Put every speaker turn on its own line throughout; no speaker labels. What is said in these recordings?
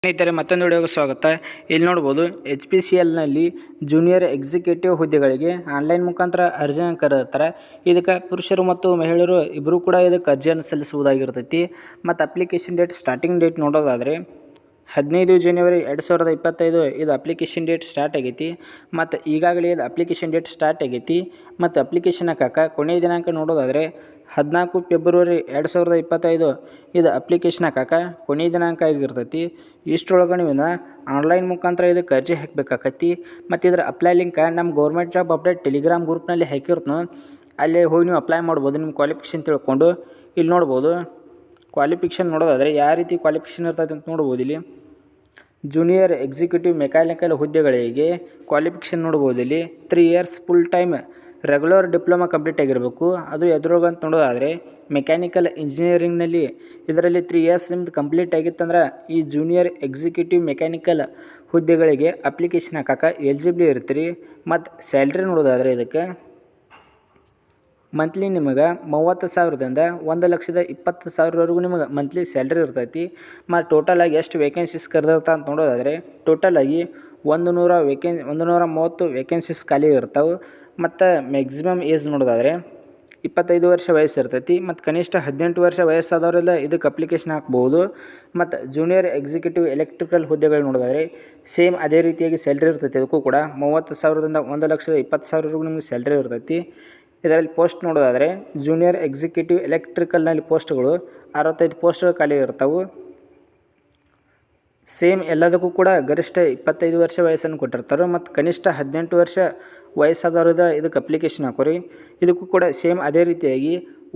ಸ್ನೇಹಿತರೆ, ಮತ್ತೊಂದು ವಿಡಿಯೋಗೆ ಸ್ವಾಗತ. ಇಲ್ಲಿ ನೋಡ್ಬೋದು HPCLನಲ್ಲಿ ಜೂನಿಯರ್ ಎಕ್ಸಿಕ್ಯೂಟಿವ್ ಹುದ್ದೆಗಳಿಗೆ ಆನ್ಲೈನ್ ಮುಖಾಂತರ ಅರ್ಜಿಯನ್ನು ಕರೆದಿರ್ತಾರೆ. ಇದಕ್ಕೆ ಪುರುಷರು ಮತ್ತು ಮಹಿಳೆಯರು ಇಬ್ಬರು ಕೂಡ ಇದಕ್ಕೆ ಅರ್ಜಿಯನ್ನು ಸಲ್ಲಿಸುವುದಾಗಿರ್ತೈತಿ. ಮತ್ತು ಅಪ್ಲಿಕೇಶನ್ ಡೇಟ್, ಸ್ಟಾರ್ಟಿಂಗ್ ಡೇಟ್ ನೋಡೋದಾದರೆ 15 ಜನವರಿ 2025 ಇದು ಅಪ್ಲಿಕೇಶನ್ ಡೇಟ್ ಸ್ಟಾರ್ಟ್ ಆಗೈತಿ. ಮತ್ತು ಈಗಾಗಲೇ ಇದು ಅಪ್ಲಿಕೇಶನ್ ಡೇಟ್ ಸ್ಟಾರ್ಟ್ ಆಗೈತಿ. ಮತ್ತು ಅಪ್ಲಿಕೇಶನ್ ಹಾಕಕ್ಕೆ ಕೊನೆಯ ದಿನಾಂಕ ನೋಡೋದಾದರೆ 14 ಫೆಬ್ರವರಿ 2025 ಇದು ಅಪ್ಲಿಕೇಶನ್ ಹಾಕಕ್ಕೆ ಕೊನೆಯ ದಿನಾಂಕ ಆಗಿರ್ತೈತಿ. ಇಷ್ಟರೊಳಗೆ ನೀವು ಆನ್ಲೈನ್ ಮುಖಾಂತರ ಇದಕ್ಕೆ ಅರ್ಜಿ ಹಾಕಬೇಕಾಕತಿ. ಮತ್ತು ಇದರ ಅಪ್ಲೈ ಲಿಂಕ್ ನಮ್ಮ ಗೌರ್ಮೆಂಟ್ ಜಾಬ್ ಅಪ್ಡೇಟ್ ಟೆಲಿಗ್ರಾಮ್ ಗ್ರೂಪ್ನಲ್ಲಿ ಹಾಕಿರ್ತನು. ಅಲ್ಲೇ ಹೋಗಿ ನೀವು ಅಪ್ಲೈ ಮಾಡ್ಬೋದು ನಿಮ್ಮ ಕ್ವಾಲಿಫಿಕೇಷನ್ ತಿಳ್ಕೊಂಡು. ಇಲ್ಲಿ ನೋಡ್ಬೋದು ಕ್ವಾಲಿಫಿಕೇಷನ್ ನೋಡೋದಾದರೆ ಯಾವ ರೀತಿ ಕ್ವಾಲಿಫಿಕೇಷನ್ ಇರ್ತೈತೆ ಅಂತ ನೋಡ್ಬೋದು. ಇಲ್ಲಿ ಜೂನಿಯರ್ ಎಕ್ಸಿಕ್ಯೂಟಿವ್ ಮೆಕ್ಯಾನಿಕಲ್ ಹುದ್ದೆಗಳಿಗೆ ಕ್ವಾಲಿಫಿಕೇಷನ್ ನೋಡ್ಬೋದು. ಇಲ್ಲಿ 3 years full time regular diploma complete ಆಗಿರಬೇಕು. ಅದು ಎದ್ರೊಳಗೆ ಅಂತ ನೋಡೋದಾದರೆ ಮೆಕ್ಯಾನಿಕಲ್ ಇಂಜಿನಿಯರಿಂಗ್ನಲ್ಲಿ ಇದರಲ್ಲಿ 3 ಇಯರ್ಸ್ ನಿಮ್ದು ಕಂಪ್ಲೀಟ್ ಆಗಿತ್ತಂದ್ರೆ ಈ ಜೂನಿಯರ್ ಎಕ್ಸಿಕ್ಯೂಟಿವ್ ಮೆಕ್ಯಾನಿಕಲ್ ಹುದ್ದೆಗಳಿಗೆ ಅಪ್ಲಿಕೇಶನ್ ಹಾಕಕ್ಕೆ ಎಲಿಜಿಬಲ್ ಇರ್ತೀರಿ. ಮತ್ತು ಸ್ಯಾಲ್ರಿ ನೋಡೋದಾದರೆ ಇದಕ್ಕೆ ಮಂತ್ಲಿ ನಿಮಗೆ 30,000ದಿಂದ 1,20,000ವರೆಗೂ ನಿಮಗೆ ಮಂತ್ಲಿ ಸ್ಯಾಲ್ರಿ ಇರ್ತೈತಿ. ಮತ್ತು ಟೋಟಲಾಗಿ ಎಷ್ಟು ವೇಕೆನ್ಸೀಸ್ ಕರೆದಿರ್ತಾ ಅಂತ ನೋಡೋದಾದರೆ ಟೋಟಲಾಗಿ 130 ವೇಕೆನ್ಸೀಸ್ ಖಾಲಿ ಇರ್ತಾವೆ. ಮತ್ತು ಮ್ಯಾಕ್ಸಿಮಮ್ ಏಜ್ ನೋಡೋದಾದರೆ 25 ವರ್ಷ ವಯಸ್ಸು ಇರ್ತೈತಿ. ಮತ್ತು ಕನಿಷ್ಠ 18 ವರ್ಷ ವಯಸ್ಸಾದವರೆಲ್ಲ ಇದಕ್ಕೆ ಅಪ್ಲಿಕೇಶನ್ ಹಾಕ್ಬೋದು. ಮತ್ತು ಜೂನಿಯರ್ ಎಕ್ಸಿಕ್ಯೂಟಿವ್ ಎಲೆಕ್ಟ್ರಿಕಲ್ ಹುದ್ದೆಗಳು ನೋಡೋದಾದರೆ ಸೇಮ್ ಅದೇ ರೀತಿಯಾಗಿ ಸ್ಯಾಲ್ರಿ ಇರ್ತೈತಿ. ಅದಕ್ಕೂ ಕೂಡ 30,000ದಿಂದ 1,20,000ವರೆಗೂ ನಿಮಗೆ ಸ್ಯಾಲ್ರಿ ಇರ್ತೈತಿ. ಇದರಲ್ಲಿ ಪೋಸ್ಟ್ ನೋಡೋದಾದರೆ ಜೂನಿಯರ್ ಎಕ್ಸಿಕ್ಯೂಟಿವ್ ಎಲೆಕ್ಟ್ರಿಕಲ್ನಲ್ಲಿ ಪೋಸ್ಟ್ಗಳು 65 ಪೋಸ್ಟ್ಗಳು ಖಾಲಿ ಇರ್ತವೆ. ಸೇಮ್ ಎಲ್ಲದಕ್ಕೂ ಕೂಡ ಗರಿಷ್ಠ 25 ವರ್ಷ ವಯಸ್ಸನ್ನು ಕೊಟ್ಟಿರ್ತಾರೆ. ಮತ್ತು ಕನಿಷ್ಠ 18 ವರ್ಷ ವಯಸ್ಸಾದವ್ರದ ಇದಕ್ಕೆ ಅಪ್ಲಿಕೇಶನ್ ಹಾಕೋರಿ. ಇದಕ್ಕೂ ಕೂಡ ಸೇಮ್ ಅದೇ ರೀತಿಯಾಗಿ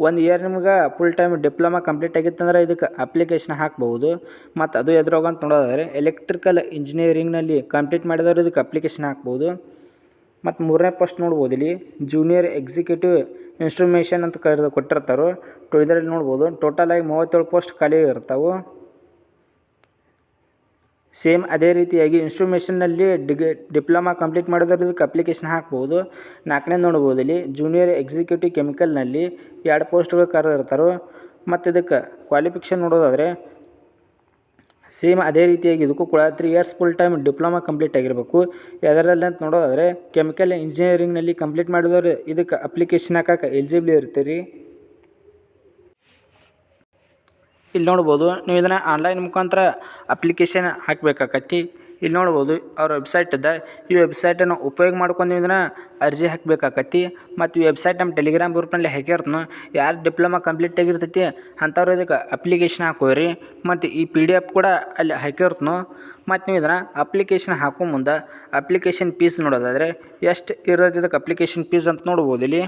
1 ಇಯರ್ ನಿಮ್ಗೆ ಫುಲ್ ಟೈಮ್ ಡಿಪ್ಲೊಮಾ ಕಂಪ್ಲೀಟ್ ಆಗಿತ್ತಂದ್ರೆ ಇದಕ್ಕೆ ಅಪ್ಲಿಕೇಶನ್ ಹಾಕ್ಬೋದು. ಮತ್ತು ಅದು ಎದ್ರೋಗ ಅಂತ ನೋಡೋದಾದರೆ ಎಲೆಕ್ಟ್ರಿಕಲ್ ಇಂಜಿನಿಯರಿಂಗ್ನಲ್ಲಿ ಕಂಪ್ಲೀಟ್ ಮಾಡಿದವರು ಇದಕ್ಕೆ ಅಪ್ಲಿಕೇಶನ್ ಹಾಕ್ಬೋದು. ಮತ್ತು 3ನೇ ಪೋಸ್ಟ್ ನೋಡ್ಬೋದು. ಇಲ್ಲಿ ಜೂನಿಯರ್ ಎಕ್ಸಿಕ್ಯೂಟಿವ್ ಇನ್ಸ್ಟ್ರುಮೇಷನ್ ಅಂತ ಕೊಟ್ಟಿರ್ತಾರೆ. ಇದರಲ್ಲಿ ನೋಡ್ಬೋದು ಟೋಟಲಾಗಿ 37 ಪೋಸ್ಟ್ ಖಾಲಿ ಇರ್ತಾವೆ. ಸೇಮ್ ಅದೇ ರೀತಿಯಾಗಿ ಇನ್ಸ್ಟ್ರುಮೇಷನ್ನಲ್ಲಿ ಡಿಪ್ಲೊಮಾ ಕಂಪ್ಲೀಟ್ ಮಾಡಿದವರು ಇದಕ್ಕೆ ಅಪ್ಲಿಕೇಶನ್ ಹಾಕ್ಬೋದು. 4ನೇ ನೋಡ್ಬೋದು. ಇಲ್ಲಿ ಜೂನಿಯರ್ ಎಕ್ಸಿಕ್ಯೂಟಿವ್ ಕೆಮಿಕಲ್ನಲ್ಲಿ 2 ಪೋಸ್ಟ್ಗಳು ಕರೆದಿರ್ತಾರೆ. ಮತ್ತು ಇದಕ್ಕೆ ಕ್ವಾಲಿಫಿಕೇಷನ್ ನೋಡೋದಾದರೆ ಸೇಮ್ ಅದೇ ರೀತಿಯಾಗಿ ಇದಕ್ಕೂ ಕೂಡ 3 years full time diploma complete ಆಗಿರಬೇಕು. ಅದರಲ್ಲಿ ಅಂತ ನೋಡೋದಾದರೆ ಕೆಮಿಕಲ್ ಇಂಜಿನಿಯರಿಂಗ್ನಲ್ಲಿ ಕಂಪ್ಲೀಟ್ ಮಾಡಿದವರು ಇದಕ್ಕೆ ಅಪ್ಲಿಕೇಶನ್ ಹಾಕಕ್ಕೆ ಎಲಿಜಿಬಲ್ ಇರ್ತೀರಿ. ಇಲ್ಲಿ ನೋಡ್ಬೋದು ನೀವು ಇದನ್ನು ಆನ್ಲೈನ್ ಮುಖಾಂತರ ಅಪ್ಲಿಕೇಶನ್ ಹಾಕಬೇಕಾಕತಿ. ಇಲ್ಲಿ ನೋಡ್ಬೋದು ಅವ್ರ ವೆಬ್ಸೈಟ್ ಇದೆ. ಈ ವೆಬ್ಸೈಟನ್ನು ಉಪಯೋಗ ಮಾಡ್ಕೊಂಡು ನೀವು ಇದನ್ನು ಅರ್ಜಿ ಹಾಕಬೇಕಾಕತಿ. ಮತ್ತು ಈ ವೆಬ್ಸೈಟ್ ನಮ್ಮ ಟೆಲಿಗ್ರಾಮ್ ಗ್ರೂಪ್ನಲ್ಲಿ ಹಾಕಿರ್ತನು. ಯಾರು ಡಿಪ್ಲೊಮಾ ಕಂಪ್ಲೀಟ್ ಆಗಿರ್ತೈತಿ ಅಂಥವ್ರು ಇದಕ್ಕೆ ಅಪ್ಲಿಕೇಶನ್ ಹಾಕೋರಿ. ಮತ್ತು ಈ PDF ಕೂಡ ಅಲ್ಲಿ ಹಾಕಿರ್ತನು. ಮತ್ತು ನೀವು ಇದನ್ನು ಅಪ್ಲಿಕೇಶನ್ ಹಾಕೋ ಮುಂದೆ ಅಪ್ಲಿಕೇಶನ್ ಫೀಸ್ ನೋಡೋದಾದರೆ ಎಷ್ಟು ಇರೋದು ಇದಕ್ಕೆ ಅಪ್ಲಿಕೇಶನ್ ಫೀಸ್ ಅಂತ ನೋಡ್ಬೋದು. ಇಲ್ಲಿ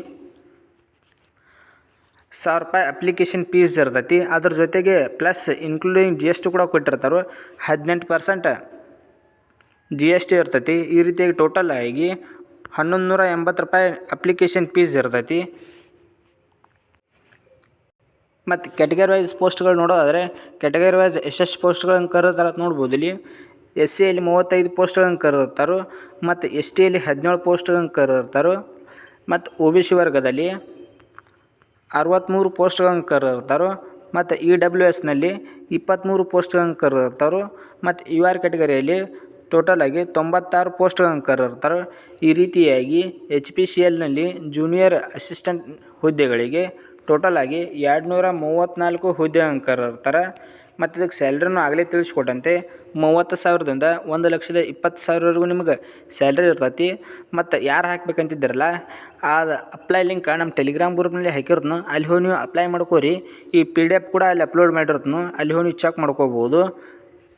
1,000 ರೂಪಾಯಿ ಅಪ್ಲಿಕೇಶನ್ ಫೀಸ್ ಇರ್ತೈತಿ. ಅದ್ರ ಜೊತೆಗೆ ಪ್ಲಸ್ ಇನ್ಕ್ಲೂಡಿಂಗ್ GST ಕೂಡ ಕೊಟ್ಟಿರ್ತಾರೆ. 18% GST ಇರ್ತೈತಿ. ಈ ರೀತಿಯಾಗಿ ಟೋಟಲ್ ಆಗಿ 1,180 ರೂಪಾಯಿ ಅಪ್ಲಿಕೇಶನ್ ಫೀಸ್ ಇರ್ತೈತಿ. ಮತ್ತು ಕ್ಯಾಟಗರಿ ವೈಸ್ ಪೋಸ್ಟ್ಗಳು ನೋಡೋದಾದರೆ ಕ್ಯಾಟಗರಿ ವೈಸ್ ಎಷ್ಟೆಷ್ಟು ಪೋಸ್ಟ್ಗಳನ್ನು ಕರೆದಿರ್ತಾರೆ ಅಂತ ನೋಡ್ಬೋದು. ಇಲ್ಲಿ SCಯಲ್ಲಿ 35 ಪೋಸ್ಟ್ಗಳನ್ನು ಕರೆದಿರ್ತಾರೆ. ಮತ್ತು STಯಲ್ಲಿ 17 ಪೋಸ್ಟ್ಗಳನ್ನು ಕರೆದಿರ್ತಾರೆ. ಮತ್ತು OBC ವರ್ಗದಲ್ಲಿ 63 ಪೋಸ್ಟ್ಗಳನ್ನು ಕರೆದಿರ್ತಾರೆ. ಮತ್ತು EWSನಲ್ಲಿ 23 ಪೋಸ್ಟ್ಗಳನ್ನು ಕರೆದಿರ್ತಾರೆ. ಮತ್ತು UR ಕ್ಯಾಟಗರಿಯಲ್ಲಿ ಟೋಟಲಾಗಿ 96 ಪೋಸ್ಟ್ಗಳನ್ನು ಕರೆದಿರ್ತಾರೆ. ಈ ರೀತಿಯಾಗಿ HPCLನಲ್ಲಿ ಜೂನಿಯರ್ ಅಸಿಸ್ಟೆಂಟ್ ಹುದ್ದೆಗಳಿಗೆ ಟೋಟಲಾಗಿ 234 ಹುದ್ದೆಗಳನ್ನು ಕರೆದಿರ್ತಾರೆ. ಮತ್ತು ಇದಕ್ಕೆ ಸ್ಯಾಲ್ರಿನೂ ಆಗಲೇ ತಿಳಿಸ್ಕೊಟ್ಟಂತೆ 30,000ದಿಂದ 1,20,000ವರೆಗೂ ನಿಮಗೆ ಸ್ಯಾಲ್ರಿ ಇರ್ತೈತಿ. ಮತ್ತು ಯಾರು ಹಾಕ್ಬೇಕಂತಿದ್ದೀರಲ್ಲ ಆ ಅಪ್ಲೈ ಲಿಂಕ್ ನಮ್ಮ ಟೆಲಿಗ್ರಾಮ್ ಗ್ರೂಪ್ನಲ್ಲಿ ಹಾಕಿರ್ತನು. ಅಲ್ಲಿ ಹೋಗಿ ನೀವು ಅಪ್ಲೈ ಮಾಡ್ಕೋರಿ. ಈ PDF ಕೂಡ ಅಲ್ಲಿ ಅಪ್ಲೋಡ್ ಮಾಡಿರ್ತನು. ಅಲ್ಲಿ ಹೋಗಿ ನೀವು ಚೆಕ್ ಮಾಡ್ಕೋಬೋದು.